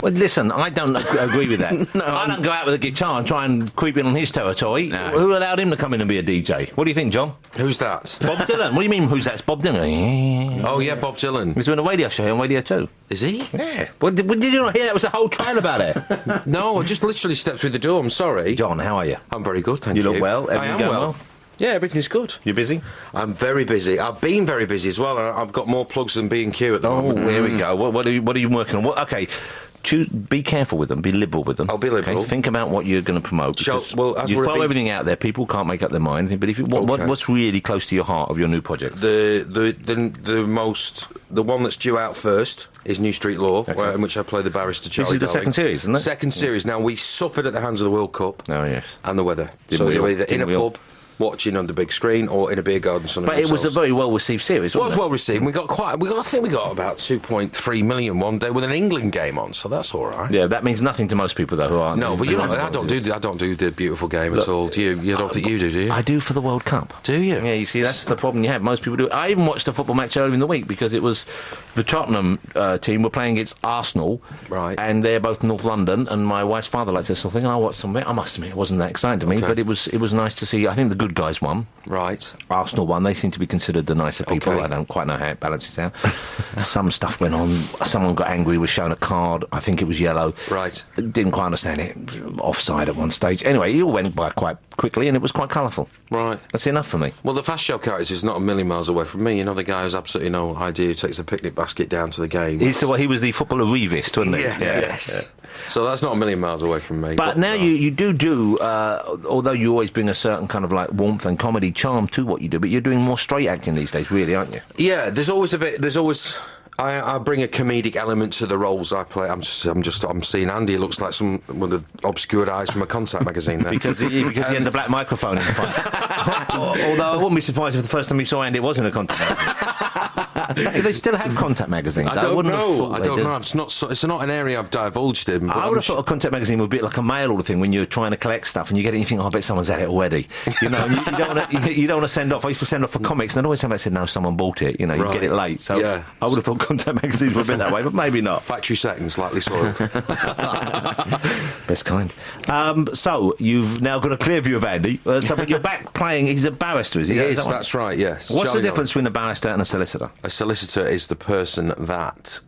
Well, listen, I don't agree with that. No, I don't go out with a guitar and try and creep in on his territory. No. Who allowed him to come in and be a DJ? What do you think, John? Who's that? Bob Dylan. What do you mean, who's that? It's Bob Dylan. Oh, yeah, Bob Dylan. He's doing a radio show on Radio 2. Is he? Yeah. Well, did you not hear that? Was a whole trail about it. No, I just literally stepped through the door. I'm sorry. John, how are you? I'm very good, thank you. You look well? I Everything am going well. Yeah, everything's good. You busy? I'm very busy. I've been very busy as well. I've got more plugs than B&Q at the moment. Here we go. What are you working on? Okay. Be careful with them. Be liberal with them. I'll be liberal. Okay? Think about what you're going to promote. As you we're throw everything out there. People can't make up their mind. But what's really close to your heart of your new project? The one that's due out first is New Street Law, in which I play the barrister Charlie. This is the Darling. second series, isn't it? Second series. Now we suffered at the hands of the World Cup. Oh yes. And the weather. Didn't so we all? you're either in a Didn't we all? pub, watching on the big screen, or in a beer garden. But it was a very well received series. It was Wasn't it? well received. I think we got about 2.3 million one day with an England game on, so that's all right. Yeah, that means nothing to most people though who aren't. No, but I don't do the beautiful game at all. Do you? You don't think you do you? I do for the World Cup. Do you? Yeah, you see, that's the problem you have. Most people do. I even watched a football match earlier in the week because it was the Tottenham team were playing against Arsenal, right? And they're both North London. And my wife's father likes this sort of thing, and I watched some of it. I must admit, it wasn't that exciting to me, but it was nice to see. I think the good guys won. Right. Arsenal won. They seem to be considered the nicer people. Okay. I don't quite know how it balances out. Some stuff went on. Someone got angry, was shown a card. I think it was yellow. Right. Didn't quite understand it. Offside at one stage. Anyway, it all went by quite quickly and it was quite colourful. Right. That's enough for me. Well, the fast show character is not a million miles away from me. You know, the guy who's absolutely no idea who takes a picnic basket down to the game. He was the footballer Revist, wasn't he? Yeah. Yes. Yeah. So that's not a million miles away from me. But now you do, although you always bring a certain kind of like warmth and comedy charm to what you do, but you're doing more straight acting these days, really, aren't you? Yeah, there's always I bring a comedic element to the roles I play. I'm seeing Andy. He looks like some one of the obscured eyes from a Contact magazine there. because he had the black microphone in front. Although I wouldn't be surprised if the first time you saw Andy it wasn't a Contact magazine. Do they still have Contact magazines? I don't know. It's not an area I've divulged in. But I would have thought a Contact magazine would be like a mail order thing when you're trying to collect stuff and you get it and you think, oh, I bet someone's had it already. You know, and you don't want to send off. I used to send off for comics and I'd always somebody said, no, someone bought it. You know, you get it late. So yeah. I would have thought Contact magazines were a bit that way, but maybe not. Factory settings, slightly soiled. Best kind. So you've now got a clear view of Andy. But you're back playing. He's a barrister, is he? He is. That's right. Yes. What's the difference between a barrister and a solicitor? A solicitor is the person that.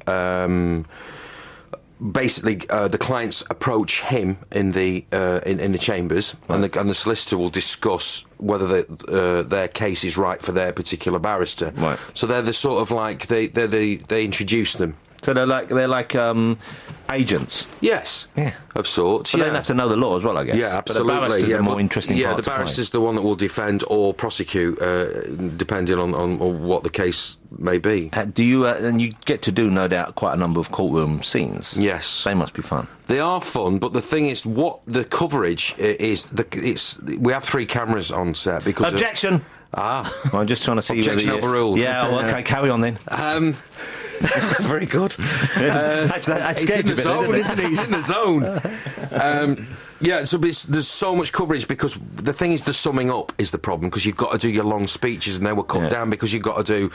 Basically, the clients approach him in the chambers, right. and the solicitor will discuss whether their case is right for their particular barrister. Right. So they're the sort of like they introduce them. So they're like agents. Yes. Yeah. Of sorts. But they don't have to know the law as well, I guess. Yeah, absolutely. But the barrister's a more interesting part the to play. barrister's the one that will defend or prosecute, depending on what the case may be. Do you and you get to do, no doubt, quite a number of courtroom scenes? Yes. They must be fun. They are fun, but the thing is, what the coverage is, we have 3 cameras on set because Objection! Well, I'm just trying to see objection whether overruled. Yeah, well, okay, carry on then. Very good. That's scared you a bit, isn't he? He's in the zone. Yeah, so there's so much coverage because the thing is the summing up is the problem because you've got to do your long speeches and they were cut down because you've got to do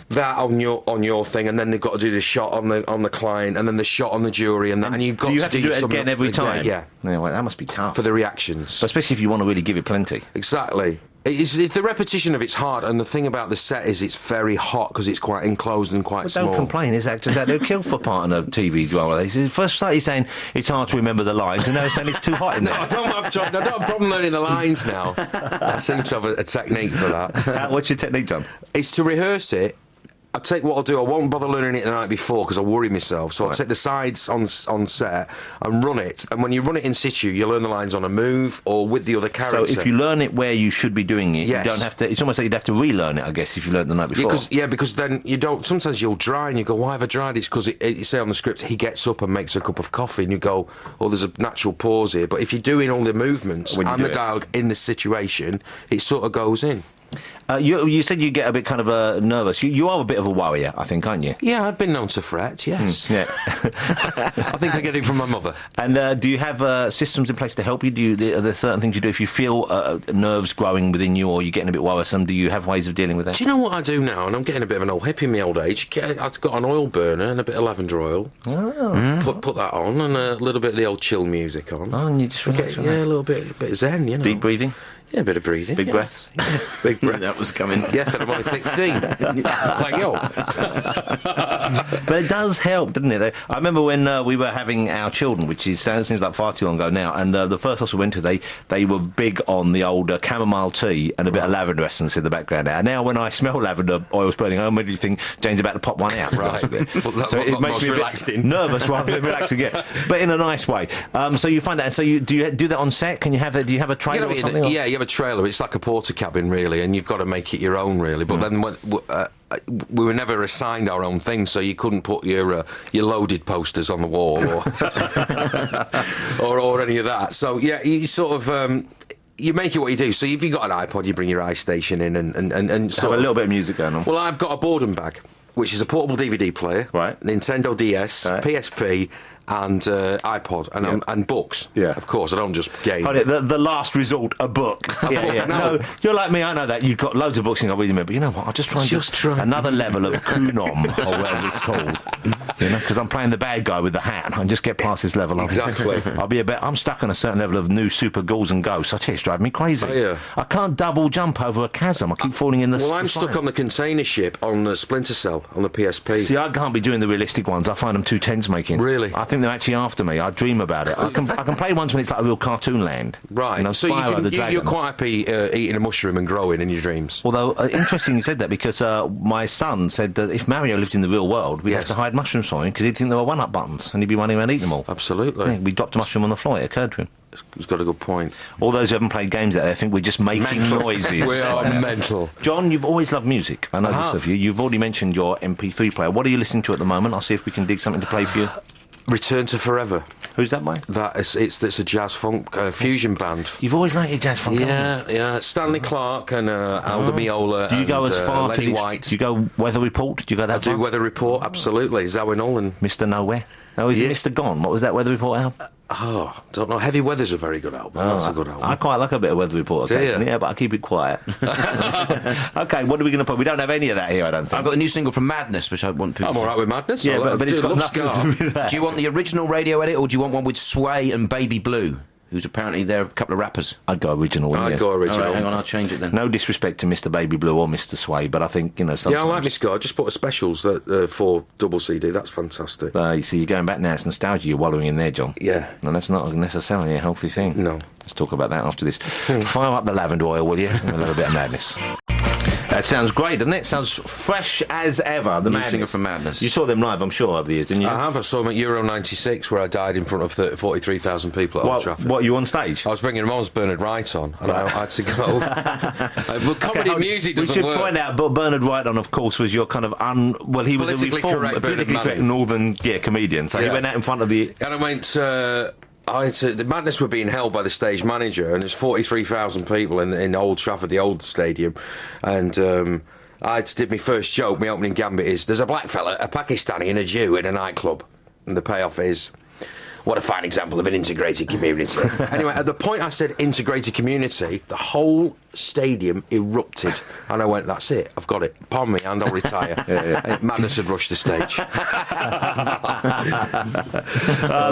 that on your thing and then they've got to do the shot on the client and then the shot on the jury and that and you've got you have to do it again every time. Yeah. Well, that must be tough for the reactions, but especially if you want to really give it plenty. Exactly. It's the repetition of it's hard, and the thing about the set is it's very hot because it's quite enclosed and quite small. Don't complain, his actors out there killed for part in a TV drama. First started saying it's hard to remember the lines, and now he's saying it's too hot in there. I don't have a problem learning the lines now. I seem to have a technique for that. What's your technique, John? It's to rehearse it. I'll take what I'll do. I won't bother learning it the night before because I worry myself. So I'll take the sides on set and run it. And when you run it in situ, you learn the lines on a move or with the other character. So if you learn it where you should be doing it, yes. You don't have to. It's almost like you'd have to relearn it, I guess, if you learned the night before. Because then you don't. Sometimes you'll dry and you go, "Why have I dried?" It's because you say on the script he gets up and makes a cup of coffee, and you go, "Oh, there's a natural pause here." But if you're doing all the movements and the dialogue in the situation, it sort of goes in. You said you get a bit kind of nervous. You are a bit of a worrier, I think, aren't you? Yeah, I've been known to fret, yes. Yeah. I think I get it from my mother. And do you have systems in place to help you? Are there certain things you do if you feel nerves growing within you or you're getting a bit worrisome? Do you have ways of dealing with that? Do you know what I do now? And I'm getting a bit of an old hippie in my old age. I've got an oil burner and a bit of lavender oil. Oh. Put that on and a little bit of the old chill music on. Oh, and you just relax on that. a little bit zen, you know. Deep breathing? Yeah, a bit of breathing. Big breaths? Yeah. Big breath. That was coming. Yes, and I'm only 16. Thank you. But it does help, doesn't it? I remember when we were having our children, which seems like far too long ago now, and the first house we went to, they were big on the old chamomile tea and a bit of lavender essence in the background. Now when I smell lavender oils burning, I immediately think Jane's about to pop one out. Right. So it makes me a bit nervous rather than relaxing, yeah. But in a nice way. So you find that, and so do you do that on set? Can you have that? Do you have a trailer or something? Yeah, you have a trailer. It's like a porter cabin, really, and you've got to make it your own, really. But then we were never assigned our own thing, so you couldn't put your loaded posters on the wall or any of that. So yeah, you sort of. You make it what you do. So if you've got an iPod, you bring your iStation in and sort of a little bit of music going on. Well, I've got a boredom bag, which is a portable DVD player, right? Nintendo DS, right. PSP. And iPod and books. Yeah, of course. I don't just game. The last resort, a book. Yeah. No, you're like me. I know that you've got loads of books and I read them. But you know what? I'll just try and another level of Kunom or whatever it's called. You know, because I'm playing the bad guy with the hat. I can just get past this level. Exactly. I'm stuck on a certain level of new super ghouls and ghosts. I tell you, it's driving me crazy. Oh, yeah. I can't double jump over a chasm. I keep falling in the. Well, I'm stuck on the container ship on the Splinter Cell on the PSP. See, I can't be doing the realistic ones. I find them too tense making. Really? I think they're actually after me. I dream about it. I can play ones when it's like a real cartoon land. Right. You know, so you're quite happy eating a mushroom and growing in your dreams. Although, interesting you said that because my son said that if Mario lived in the real world, we'd have to hide mushrooms from him because he'd think they were one-up buttons and he'd be running around eating them all. Absolutely. Yeah, we dropped a mushroom on the floor. It occurred to him. He's got a good point. All those who haven't played games out there think we're just making noises. We are mental. John, you've always loved music. I know this of you. You've already mentioned your MP3 player. What are you listening to at the moment? I'll see if we can dig something to play for you. Return to Forever. Who's that by? It's a jazz funk fusion band. You've always liked your jazz funk. Yeah. Stanley Clarke and Aldo Meola. Do you go as far Lenny to White? Do you go Weather Report? Do you go that far? I do Weather Report, absolutely. Zoe Nolan. Mr. Nowhere. Oh, is it Mr. Gone? What was that Weather Report album? Don't know. Heavy Weather's a very good album. That's a good album. I quite like a bit of Weather Report occasionally, yeah, but I keep it quiet. Okay, what are we going to put? We don't have any of that here, I don't think. I've got the new single from Madness, which I want people. I'm all right with Madness. Yeah, but it's got nothing to do with that. Do you want the original radio edit, or do you want one with Sway and Baby Blue? Who's apparently they're a couple of rappers. I'd go original. I'd go original. All right, hang on, I'll change it then. No disrespect to Mr. Baby Blue or Mr. Sway, but I think, sometimes... Yeah, I like Miss God. I just put a specials for double CD. That's fantastic. You see, you're going back now. It's nostalgia you're wallowing in there, John. Yeah. And that's not necessarily a healthy thing. No. Let's talk about that after this. Fire up the lavender oil, will you? And a little bit of madness. That sounds great, doesn't it? Sounds fresh as ever. The new singer from Madness. You saw them live, I'm sure, over the years, didn't you? I have. I saw them at Euro 96, where I died in front of 43,000 people at Old Trafford. What, you on stage? I was bringing Mons Bernard Wright on, and I had to go. But comedy and music doesn't work. We should point out, but Bernard Wright on, of course, was your kind of he was a reformed, politically correct northern comedian, so he went out in front of the... And I went... the Madness were being held by the stage manager, and there's 43,000 people in Old Trafford, the old stadium, and I did my first joke. My opening gambit is: there's a black fella, a Pakistani, and a Jew in a nightclub, and the payoff is, what a fine example of an integrated community. Anyway, at the point I said integrated community, the whole stadium erupted, and I went, that's it, I've got it, palm me and I'll retire. Madness had rushed the stage.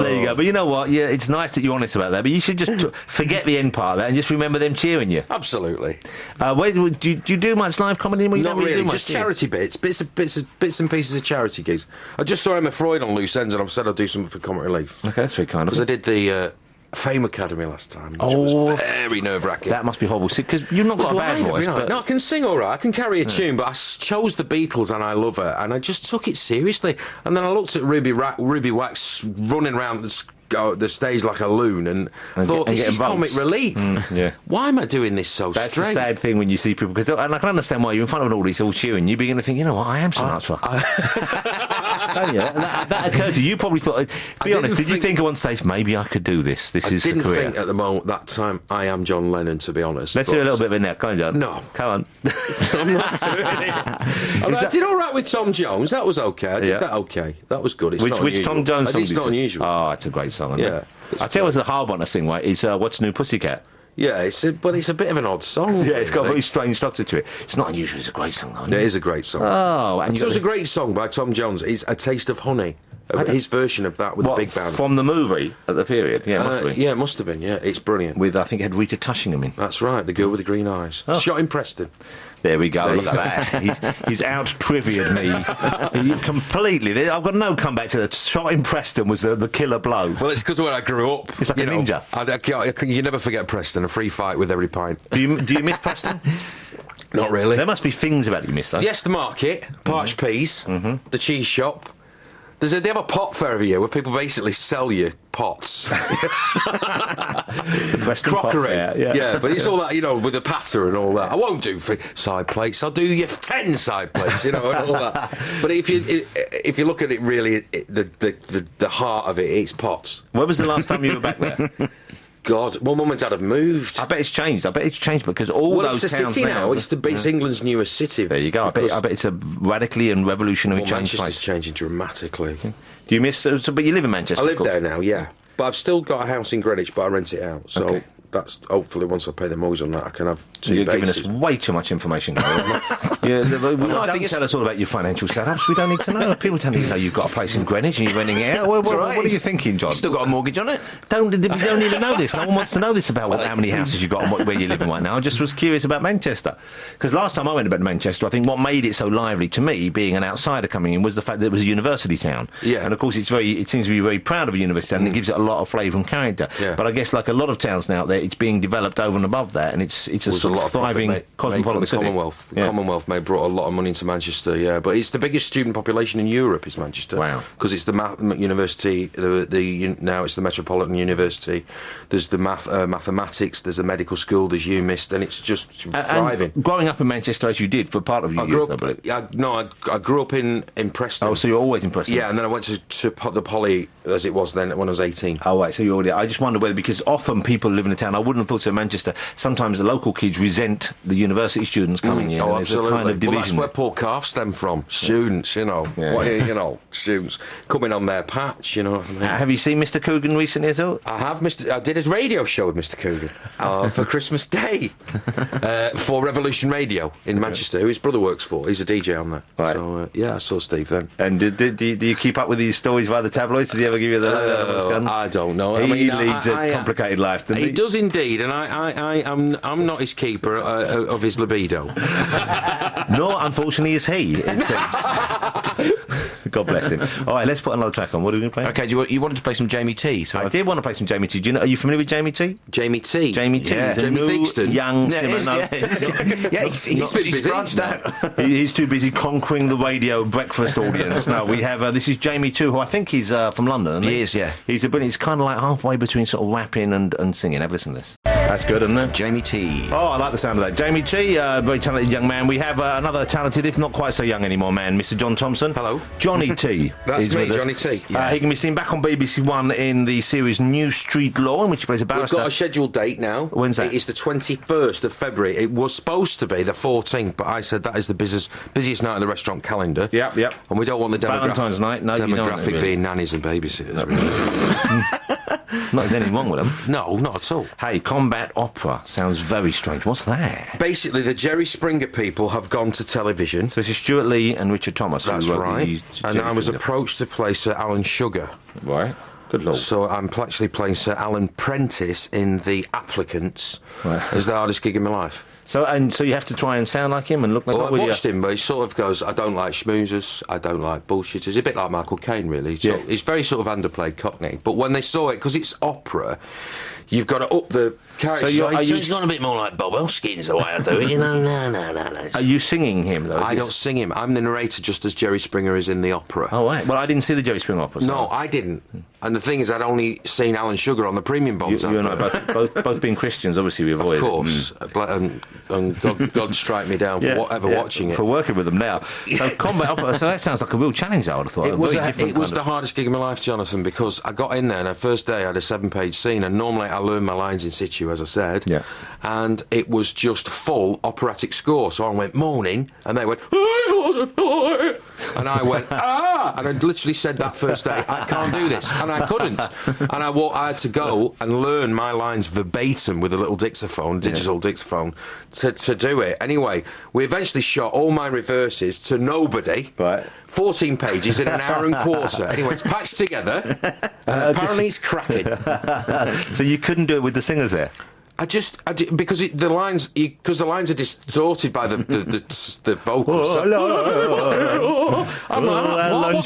There you go. But you know what, it's nice that you're honest about that, but you should just forget the end part of that and just remember them cheering you. Absolutely. Do you do much live comedy? Not really, just charity bits and pieces of charity gigs. I just saw Emma Freud on Loose Ends, and I've said I'll do something for Comic Relief. Okay, that's very kind of you. Because I did the Fame Academy last time, which was very nerve-wracking. That must be horrible, because you've not got a bad voice. But... No, I can sing all right, I can carry a tune, but I chose the Beatles and I love her, and I just took it seriously. And then I looked at Ruby Wax running around the stage like a loon, and thought, this is comic relief. Why am I doing this so That's straight? the sad thing when you see people, and I can understand why you're in front of an audience all cheering, you begin to think, you know what, I am Sinatra. don't you? And that occurred to you. You probably thought. Be honest. Did you think at one stage maybe I could do this? This is a career. I didn't think at the moment that time I am John Lennon. To be honest, let's do a little bit of it now. Come on, John. No, come on. I'm not doing it. I did all right with Tom Jones. That was okay. I did that okay. That was good. It's which Tom Jones song? It's not unusual. Oh, it's a great song. Isn't Yeah. it? I tell you what's the hard one to sing. Right? Is What's New Pussycat? Yeah, but it's a bit of an odd song. Yeah, it's got a very strange structure to it. It's not unusual. It's a great song, though. It is a great song. Oh, and it was a great song by Tom Jones. It's A Taste of Honey. His version of that with the big band. From the movie at the period? Yeah, it must have been. Yeah, it must have been, yeah. It's brilliant. With, I think, it had Rita Tushingham in. That's right, the girl with the green eyes. Oh. Shot in Preston. There we go. Look at that. He's out-triviaed me completely. I've got no comeback to the shot in Preston was the killer blow. Well, it's because of where I grew up. It's like a ninja. You never forget Preston, a free fight with every pint. Do you miss Preston? Not really. There must be things about it you miss, though. Yes, the market, parched peas, the cheese shop. They have a pot fair every year where people basically sell you pots. Crockery. Yeah, but it's all that, with the patter and all that. I won't do side plates. I'll do you 10 side plates, and all that. But if you look at it really, the heart of it, it's pots. When was the last time you were back there? God, well, Mum and Dad have moved. I bet it's changed. because all those it's a towns city now. It's England's newest city. There you go. I bet it's a radically and revolutionary change. Manchester's changing dramatically. Okay. Do you miss? But you live in Manchester. I live there now. Yeah, but I've still got a house in Greenwich, but I rent it out. So that's hopefully once I pay the mortgage on that, I can have two. You're bases. giving us way too much information. Don't tell us all about your financial setups. We don't need to know. People don't need to know you've got a place in Greenwich and you're renting it out. What are you thinking, John? Still got a mortgage on it? We don't need to know this. No one wants to know this about how many houses you've got and where you're living right now. I just was curious about Manchester. Because last time I went to Manchester, I think what made it so lively to me, being an outsider coming in, was the fact that it was a university town. Yeah. And of course, it seems to be very proud of a university town and it gives it a lot of flavour and character. Yeah. But I guess, like a lot of towns now, it's being developed over and above that, and it's a sort of thriving cosmopolitan city. Commonwealth. The Commonwealth brought a lot of money into Manchester, yeah. But it's the biggest student population in Europe, is Manchester. Wow. Because it's the university, now it's the Metropolitan University. There's the mathematics, there's a medical school, there's UMIST, and it's just thriving. And growing up in Manchester, as you did for part of your youth, I believe. I grew up in Preston. Oh, so you're always in Preston? Yeah, and then I went to the Poly, as it was then, when I was 18. Oh, right, so you're already... I just wonder whether, because often people live in a town, I wouldn't have thought so in Manchester, sometimes the local kids resent the university students coming in. Oh, and absolutely. There's a kind of division. Well, that's where Paul Calf stemmed from. Students, students coming on their patch, you know what I mean? Have you seen Mr. Coogan recently at all? I have. I did a radio show with Mr. Coogan for Christmas Day for Revolution Radio in Manchester, who his brother works for. He's a DJ on there. Right. So, I saw Steve then. And do you keep up with these stories via the tabloids? Does he ever give you the... I don't know. He leads a complicated life, doesn't he? He does indeed, and I'm not his keeper of his libido. Nor, unfortunately, is he, it seems. God bless him. All right, let's put another track on. What are we going to play? Okay, you wanted to play some Jamie T. So I did want to play some Jamie T. Are you familiar with Jamie T? Jamie T. Jamie T. Yeah. He's a Jamie new, Theakston. young he's branched out. He's too busy conquering the radio breakfast audience. No, we have, this is Jamie 2, who I think he's from London, isn't he? He is, yeah. He's kind of like halfway between sort of rapping and singing. Have a listen to this. That's good, isn't it? Jamie T. Oh, I like the sound of that. Jamie T, very talented young man. We have another talented, if not quite so young anymore, man, Mr. John Thomson. Hello. Johnny T. That's me, Johnny T. Yeah. He can be seen back on BBC One in the series New Street Law, in which he plays a barrister. We've got a scheduled date now. When's that? It is the 21st of February. It was supposed to be the 14th, but I said that is the busiest night of the restaurant calendar. Yep. And we don't want the Valentine's night. No, demographic really. being nannies and babysitters. Really. Not there's anything wrong with them. No, not at all. Hey, combat opera sounds very strange. What's that? Basically, the Jerry Springer people have gone to television. So this is Stuart Lee and Richard Thomas. That's right. And I was approached to play Sir Alan Sugar. Right. Good lord. So I'm actually playing Sir Alan Prentice in The Applicants. Right. It's the hardest gig in my life. So you have to try and sound like him and look like... Well, I watched him, but he sort of goes, I don't like schmoozers, I don't like bullshitters. He's a bit like Michael Caine, really. So he's very sort of underplayed Cockney. But when they saw it, because it's opera, you've got to up the character. So he's gone a bit more like Bob Hoskins, the way I do it, you know. No. Are you singing him, though? I don't sing him. I'm the narrator, just as Jerry Springer is in the opera. Oh, right. Well, I didn't see the Jerry Springer opera. So. No, I didn't. And the thing is, I'd only seen Alan Sugar on the premium bonds. You and I both being Christians, obviously we avoid it. Of course. and God strike me down for whatever watching it. For working with them now. So combat opera, so that sounds like a real challenge, I would have thought. It was the hardest gig of my life, Jonathan, because I got in there and the first day I had a 7-page scene, and normally I learn my lines in situ, as I said. Yeah. And it was just full operatic score. So I went moaning, and they went, and I went, ah! And I literally said that first day, I can't do this. And I couldn't. And I had to go and learn my lines verbatim with a little digital dictaphone, to do it. Anyway, we eventually shot all my reverses to nobody. Right. 14 pages in an hour and a quarter. Anyway, it's patched together, and apparently it's cracking. So you couldn't do it with the singers there? Because the lines are distorted by the vocals. I'm like,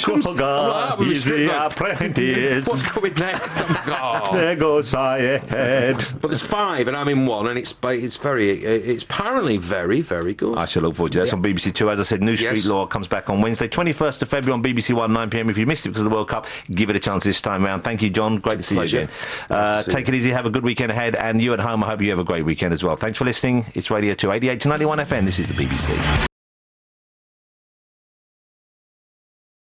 he's the apprentice. What's coming next? I'm like, oh. There goes I ahead. But there's 5, and I'm in 1, and it's apparently very, very good. I shall look forward to that. That's on BBC Two. As I said, New Street Law comes back on Wednesday, 21st of February on BBC One, 9 p.m. If you missed it because of the World Cup, give it a chance this time round. Thank you, John. Great to see you again. Take it easy. Have a good weekend ahead, and you at home, I hope you have a great weekend as well. Thanks for listening. It's Radio 2, 88 to 91 FM. This is the BBC.